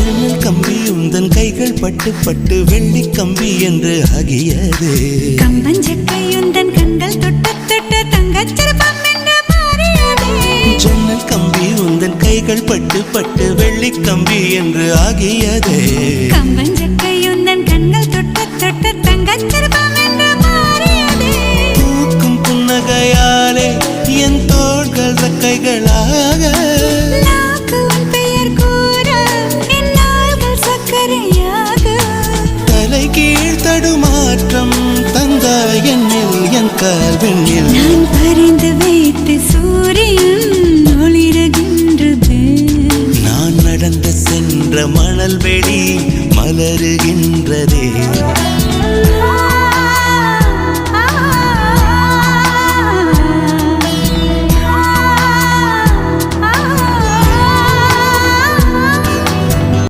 ஜன்னல் கம்பி உந்தன் கைகள் பட்டு பட்டு வெள்ளி கம்பி என்று ஆகியது. கம்பஞ்சக்கை உந்தன் கண்கள் தொட்டு தொட்டு தங்கச்சிற்பம் என்று மாறியது. ஜன்னல் கம்பி உந்தன் கைகள் பட்டு பட்டு வெள்ளி கம்பி என்று ஆகியது. கம்பஞ்சக்கை உந்தன் கண்கள் தொட்டு தொட்டு தங்கச்சிற்பம் என்று மாறியது. பூக்கும் புன்னகையாலே என் தோள்கள் ரெக்கைகளாக தடுமாற்றம் தந்தாய் என்னில் என் கால்வெண்ணில். நான் பறிந்து வைத்து சூரியன் ஒளிருகின்றது. நான் நடந்து சென்ற மணல் வெளி மலருகின்றதே.